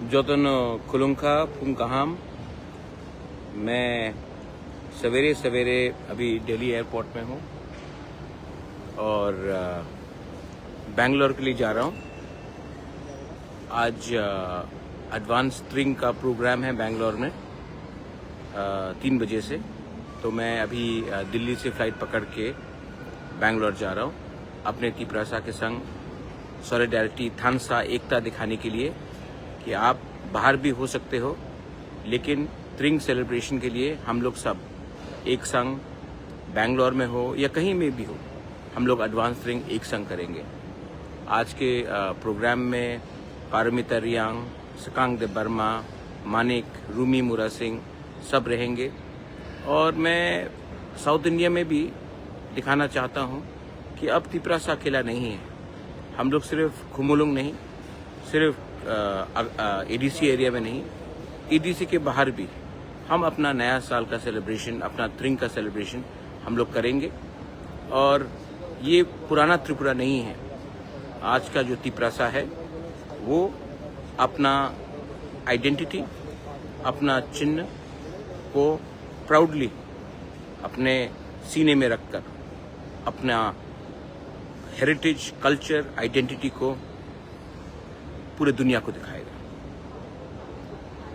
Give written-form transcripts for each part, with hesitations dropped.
जोतन खुलुंखा फुंकाहाम। मैं सवेरे सवेरे अभी दिल्ली एयरपोर्ट में हूँ और बेंगलोर के लिए जा रहा हूँ। आज एडवांस ट्रिंग का प्रोग्राम है बेंगलोर में 3 बजे से। तो मैं अभी दिल्ली से फ़्लाइट पकड़ के बेंगलोर जा रहा हूँ अपने तिपरासा के संग सॉलिडारिटी थानसा एकता दिखाने के लिए कि आप बाहर भी हो सकते हो, लेकिन ट्रिंग सेलिब्रेशन के लिए हम लोग सब एक संग बेंगलोर में हो या कहीं में भी हो, हम लोग एडवांस ट्रिंग एक संग करेंगे। आज के प्रोग्राम में पारमिता रियांग, सकांग दे बर्मा, मानिक, रूमी मुरा सिंह सब रहेंगे। और मैं साउथ इंडिया में भी दिखाना चाहता हूँ कि अब तिपरासा अकेला नहीं है। हम लोग सिर्फ खुमुलुंग नहीं, सिर्फ एडीसी एरिया में नहीं, एडीसी के बाहर भी हम अपना नया साल का सेलिब्रेशन, अपना ट्रिंग का सेलिब्रेशन हम लोग करेंगे। और ये पुराना त्रिपुरा नहीं है। आज का जो तिपरासा है वो अपना आइडेंटिटी, अपना चिन्ह को प्राउडली अपने सीने में रखकर अपना हेरिटेज, कल्चर, आइडेंटिटी को पूरे दुनिया को दिखाएगा।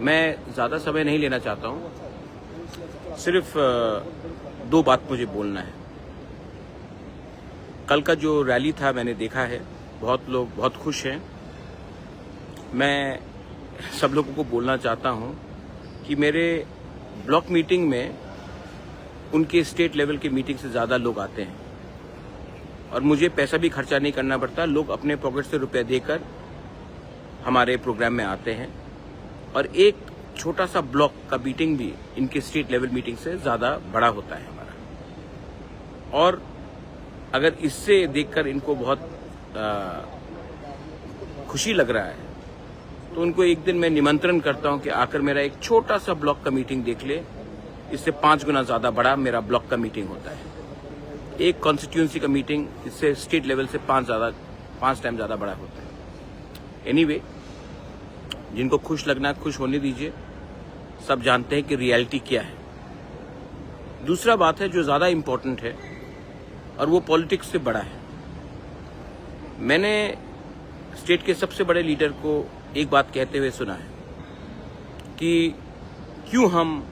मैं ज़्यादा समय नहीं लेना चाहता हूँ, सिर्फ 2 बात मुझे बोलना है। कल का जो रैली था मैंने देखा है, बहुत लोग बहुत खुश हैं। मैं सब लोगों को बोलना चाहता हूँ कि मेरे ब्लॉक मीटिंग में उनके स्टेट लेवल की मीटिंग से ज़्यादा लोग आते हैं और मुझे पैसा भी खर्चा नहीं करना पड़ता। लोग अपने पॉकेट से रुपए देकर हमारे प्रोग्राम में आते हैं और एक छोटा सा ब्लॉक का मीटिंग भी इनके स्टेट लेवल मीटिंग से ज़्यादा बड़ा होता है हमारा। और अगर इससे देखकर इनको बहुत खुशी लग रहा है तो उनको एक दिन मैं निमंत्रण करता हूं कि आकर मेरा एक छोटा सा ब्लॉक का मीटिंग देख ले। इससे 5 गुना ज़्यादा बड़ा मेरा ब्लॉक का मीटिंग होता है। एक कॉन्स्टिट्यूंसी का मीटिंग इससे स्टेट लेवल से 5 टाइम ज़्यादा बड़ा होता है। एनीवे, जिनको खुश लगना खुश होने दीजिए। सब जानते हैं कि रियलिटी क्या है। दूसरा बात है जो ज़्यादा इम्पोर्टेंट है और वो पॉलिटिक्स से बड़ा है। मैंने स्टेट के सबसे बड़े लीडर को एक बात कहते हुए सुना है कि क्यों हम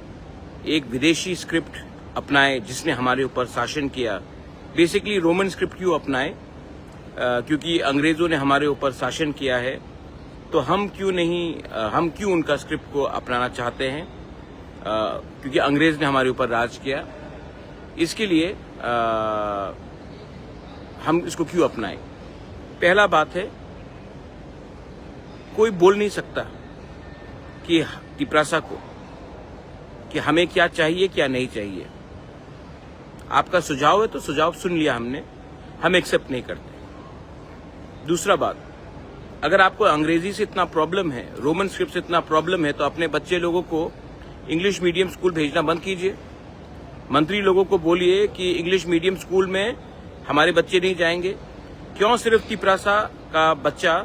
एक विदेशी स्क्रिप्ट अपनाए जिसने हमारे ऊपर शासन किया, बेसिकली रोमन स्क्रिप्ट क्यों अपनाए, क्योंकि अंग्रेजों ने हमारे ऊपर शासन किया है तो हम क्यों उनका स्क्रिप्ट को अपनाना चाहते हैं, क्योंकि अंग्रेज ने हमारे ऊपर राज किया। इसके लिए हम इसको क्यों अपनाएं। पहला बात है, कोई बोल नहीं सकता कि तिपरासा को कि हमें क्या चाहिए क्या नहीं चाहिए। आपका सुझाव है तो सुझाव सुन लिया हमने, हम एक्सेप्ट नहीं करते। दूसरा बात, अगर आपको अंग्रेजी से इतना प्रॉब्लम है, रोमन स्क्रिप्ट से इतना प्रॉब्लम है, तो अपने बच्चे लोगों को इंग्लिश मीडियम स्कूल भेजना बंद कीजिए। मंत्री लोगों को बोलिए कि इंग्लिश मीडियम स्कूल में हमारे बच्चे नहीं जाएंगे। क्यों सिर्फ तिपरासा का बच्चा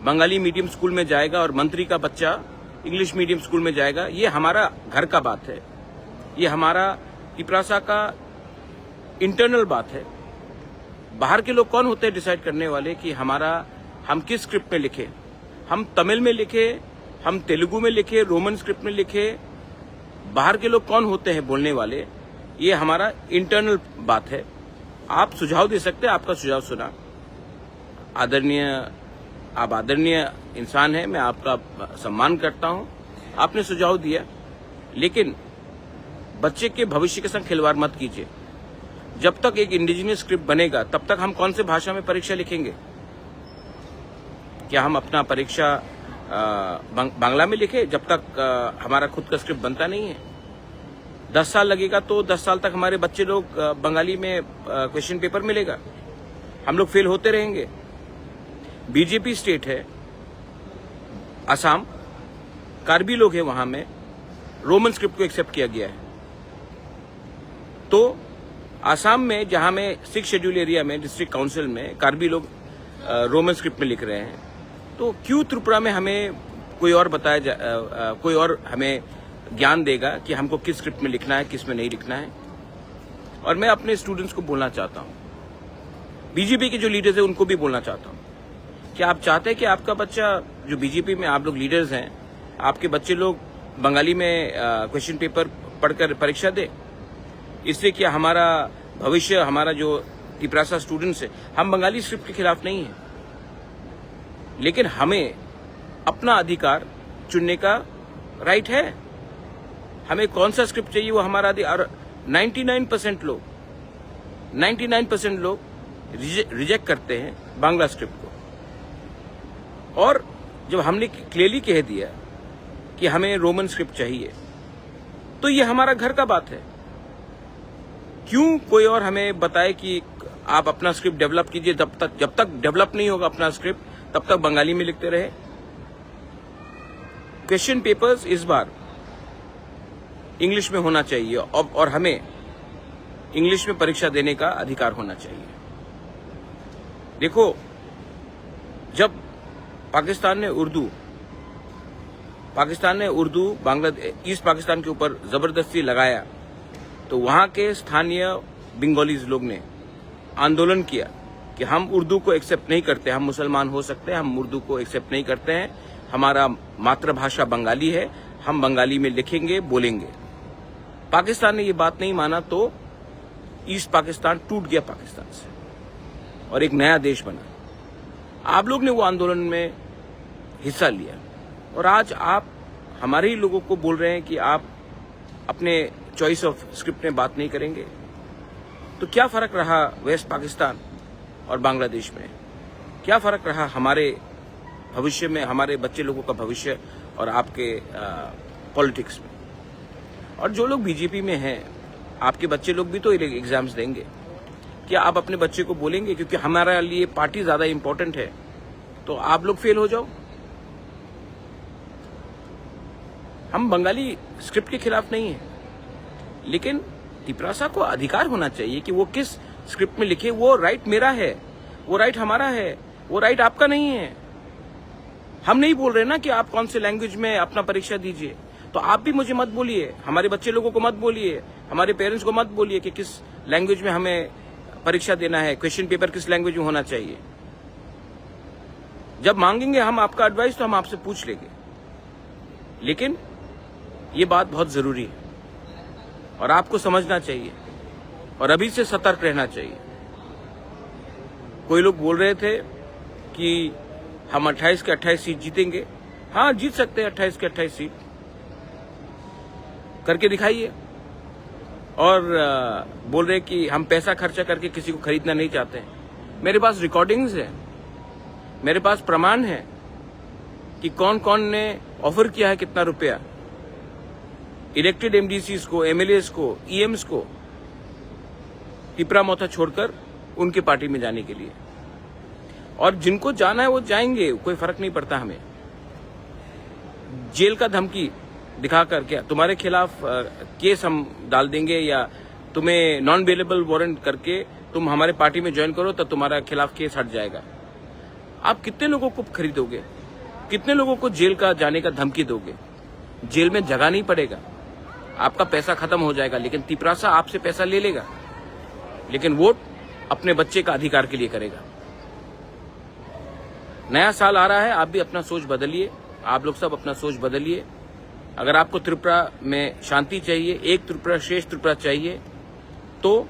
बंगाली मीडियम स्कूल में जाएगा और मंत्री का बच्चा इंग्लिश मीडियम स्कूल में जाएगा? ये हमारा घर का बात है, ये हमारा तिपरासा का इंटरनल बात है। बाहर के लोग कौन होते हैं डिसाइड करने वाले कि हम किस स्क्रिप्ट में लिखे? हम तमिल में लिखे, हम तेलुगु में लिखे, रोमन स्क्रिप्ट में लिखे, बाहर के लोग कौन होते हैं बोलने वाले? ये हमारा इंटरनल बात है। आप सुझाव दे सकते हैं, आपका सुझाव सुना। आप आदरणीय इंसान हैं, मैं आपका सम्मान करता हूं। आपने सुझाव दिया, लेकिन बच्चे के भविष्य के संग खिलवाड़ मत कीजिए। जब तक एक इंडिजिनियस स्क्रिप्ट बनेगा तब तक हम कौन से भाषा में परीक्षा लिखेंगे? क्या हम अपना परीक्षा बांग्ला में लिखे जब तक हमारा खुद का स्क्रिप्ट बनता नहीं है? 10 साल लगेगा तो 10 साल तक हमारे बच्चे लोग बंगाली में क्वेश्चन पेपर मिलेगा, हम लोग फेल होते रहेंगे। बीजेपी स्टेट है असम, कार्बी लोग हैं वहां में, रोमन स्क्रिप्ट को एक्सेप्ट किया गया है। तो असम में, जहां में 6 शेड्यूल एरिया में डिस्ट्रिक्ट काउंसिल में कार्बी लोग रोमन स्क्रिप्ट में लिख रहे हैं, तो क्यों त्रिपुरा में हमें कोई और कोई और हमें ज्ञान देगा कि हमको किस स्क्रिप्ट में लिखना है, किस में नहीं लिखना है। और मैं अपने स्टूडेंट्स को बोलना चाहता हूँ, बीजेपी के जो लीडर्स हैं उनको भी बोलना चाहता हूँ कि आप चाहते हैं कि आपका बच्चा, जो बीजेपी में आप लोग लीडर्स हैं, आपके बच्चे लोग बंगाली में क्वेश्चन पेपर पढ़कर परीक्षा दे। इससे क्या हमारा भविष्य, हमारा जो तिपरासा स्टूडेंट्स है, हम बंगाली स्क्रिप्ट के खिलाफ नहीं है, लेकिन हमें अपना अधिकार चुनने का राइट है। हमें कौन सा स्क्रिप्ट चाहिए वो हमारा अधिकार। 99% लोग रिजेक्ट करते हैं बांग्ला स्क्रिप्ट को। और जब हमने क्लियरली कह दिया कि हमें रोमन स्क्रिप्ट चाहिए, तो ये हमारा घर का बात है। क्यों कोई और हमें बताए कि आप अपना स्क्रिप्ट डेवलप कीजिए, जब तक डेवलप नहीं होगा अपना स्क्रिप्ट तब तक बंगाली में लिखते रहे। क्वेश्चन पेपर्स इस बार इंग्लिश में होना चाहिए और हमें इंग्लिश में परीक्षा देने का अधिकार होना चाहिए। देखो, जब पाकिस्तान ने उर्दू ईस्ट पाकिस्तान के ऊपर जबरदस्ती लगाया, तो वहां के स्थानीय बंगालीज लोग ने आंदोलन किया कि हम उर्दू को एक्सेप्ट नहीं करते, हम मुसलमान हो सकते हैं, हम उर्दू को एक्सेप्ट नहीं करते हैं, हमारा मातृभाषा बंगाली है, हम बंगाली में लिखेंगे, बोलेंगे। पाकिस्तान ने ये बात नहीं माना, तो ईस्ट पाकिस्तान टूट गया पाकिस्तान से और एक नया देश बना। आप लोग ने वो आंदोलन में हिस्सा लिया और आज आप हमारे ही लोगों को बोल रहे हैं कि आप अपने चॉइस ऑफ स्क्रिप्ट में बात नहीं करेंगे। तो क्या फर्क रहा वेस्ट पाकिस्तान और बांग्लादेश में? क्या फर्क रहा हमारे भविष्य में, हमारे बच्चे लोगों का भविष्य और आपके पॉलिटिक्स में? और जो लोग बीजेपी में हैं, आपके बच्चे लोग भी तो एग्जाम्स देंगे। क्या आप अपने बच्चे को बोलेंगे क्योंकि हमारे लिए पार्टी ज्यादा इंपॉर्टेंट है तो आप लोग फेल हो जाओ? हम बंगाली स्क्रिप्ट के खिलाफ नहीं है, लेकिन तिपरासा को अधिकार होना चाहिए कि वो किस स्क्रिप्ट में लिखे। वो राइट मेरा है, वो राइट हमारा है, वो राइट आपका नहीं है। हम नहीं बोल रहे ना कि आप कौन से लैंग्वेज में अपना परीक्षा दीजिए, तो आप भी मुझे मत बोलिए, हमारे बच्चे लोगों को मत बोलिए, हमारे पेरेंट्स को मत बोलिए कि किस लैंग्वेज में हमें परीक्षा देना है, क्वेश्चन पेपर किस लैंग्वेज में होना चाहिए। जब मांगेंगे हम आपका एडवाइस तो हम आपसे पूछ लेंगे, लेकिन ये बात बहुत जरूरी है और आपको समझना चाहिए और अभी से सतर्क रहना चाहिए। कोई लोग बोल रहे थे कि हम 28 के 28 सीट जीतेंगे। हाँ, जीत सकते हैं 28 के 28 सीट, करके दिखाइए। और बोल रहे कि हम पैसा खर्चा करके किसी को खरीदना नहीं चाहते हैं। मेरे पास रिकॉर्डिंग्स है, मेरे पास प्रमाण है कि कौन कौन ने ऑफर किया है कितना रुपया इलेक्टेड एमडीसीज को, एमएलएस को, ईएम्स को तिपरा मोथा छोड़कर उनके पार्टी में जाने के लिए। और जिनको जाना है वो जाएंगे, कोई फर्क नहीं पड़ता हमें। जेल का धमकी दिखाकर क्या तुम्हारे खिलाफ केस हम डाल देंगे या तुम्हें नॉन बेलेबल वारंट करके तुम हमारे पार्टी में ज्वाइन करो तो तुम्हारा खिलाफ केस हट जाएगा। आप कितने लोगों को खरीदोगे? कितने लोगों को जेल का जाने का धमकी दोगे? जेल में जगह नहीं पड़ेगा, आपका पैसा खत्म हो जाएगा, लेकिन तिपरासा आपसे पैसा ले लेगा, लेकिन वोट अपने बच्चे का अधिकार के लिए करेगा। नया साल आ रहा है, आप भी अपना सोच बदलिए, आप लोग सब अपना सोच बदलिए। अगर आपको त्रिपुरा में शांति चाहिए, एक त्रिपुरा श्रेष्ठ त्रिपुरा चाहिए, तो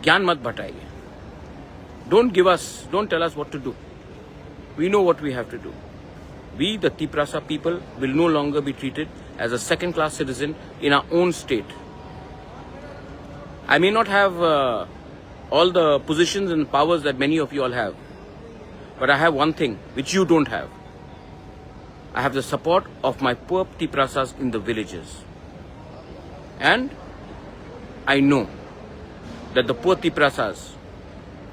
ज्ञान मत बटाइए। Don't tell us what to do. We know what we have to do. We, the Tiprasa people, will no longer be treated as a second-class citizen in our own state. I may not have all the positions and powers that many of you all have, but I have one thing which you don't have. I have the support of my poor Tiprasas in the villages. And I know that the poor Tiprasas,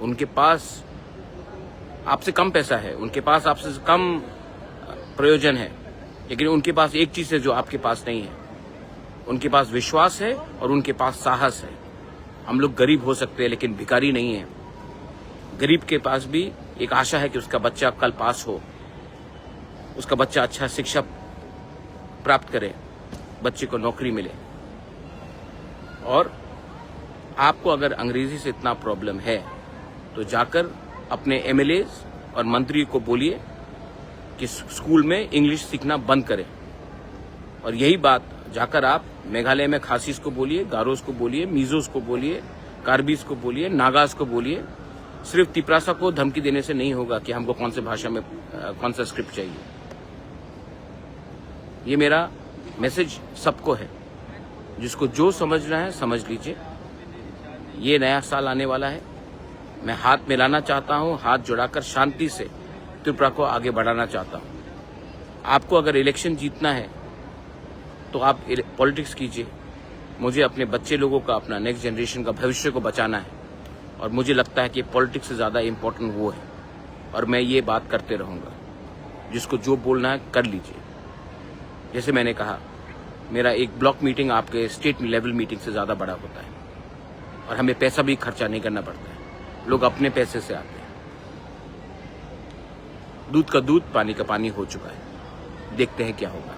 उनके पास आपसे कम पैसा है, उनके पास आपसे कम प्रयोजन है, लेकिन उनके पास एक चीज है जो आपके पास नहीं है। उनके पास विश्वास है और उनके पास साहस है। हम लोग गरीब हो सकते हैं लेकिन भिखारी नहीं है। गरीब के पास भी एक आशा है कि उसका बच्चा कल पास हो। उसका बच्चा अच्छा शिक्षा प्राप्त करे, बच्चे को नौकरी मिले। और आपको अगर अंग्रेजी से इतना प्रॉब्लम है तो जाकर अपने एमएलएज और मंत्री को बोलिए कि स्कूल में इंग्लिश सीखना बंद करें। और यही बात जाकर आप मेघालय में खासीस को बोलिए, गारोस को बोलिए, मिजोस को बोलिए, कार्बीस को बोलिए, नागास को बोलिए। सिर्फ तिपरासा को धमकी देने से नहीं होगा कि हमको कौन से भाषा में कौन सा स्क्रिप्ट चाहिए। ये मेरा मैसेज सबको है, जिसको जो समझना है समझ लीजिए। ये नया साल आने वाला है, मैं हाथ मिलाना चाहता हूँ, हाथ जुड़ाकर शांति से त्रिपुरा को आगे बढ़ाना चाहता हूँ। आपको अगर इलेक्शन जीतना है तो आप पॉलिटिक्स कीजिए। मुझे अपने बच्चे लोगों का, अपना नेक्स्ट जनरेशन का भविष्य को बचाना है, और मुझे लगता है कि पॉलिटिक्स से ज़्यादा इम्पोर्टेंट वो है, और मैं ये बात करते रहूँगा। जिसको जो बोलना है कर लीजिए। जैसे मैंने कहा, मेरा एक ब्लॉक मीटिंग आपके स्टेट लेवल मीटिंग से ज़्यादा बड़ा होता है, और हमें पैसा भी खर्चा नहीं करना पड़ता है। लोग अपने पैसे से आते हैं। दूध का दूध, पानी का पानी हो चुका है। देखते हैं क्या होगा।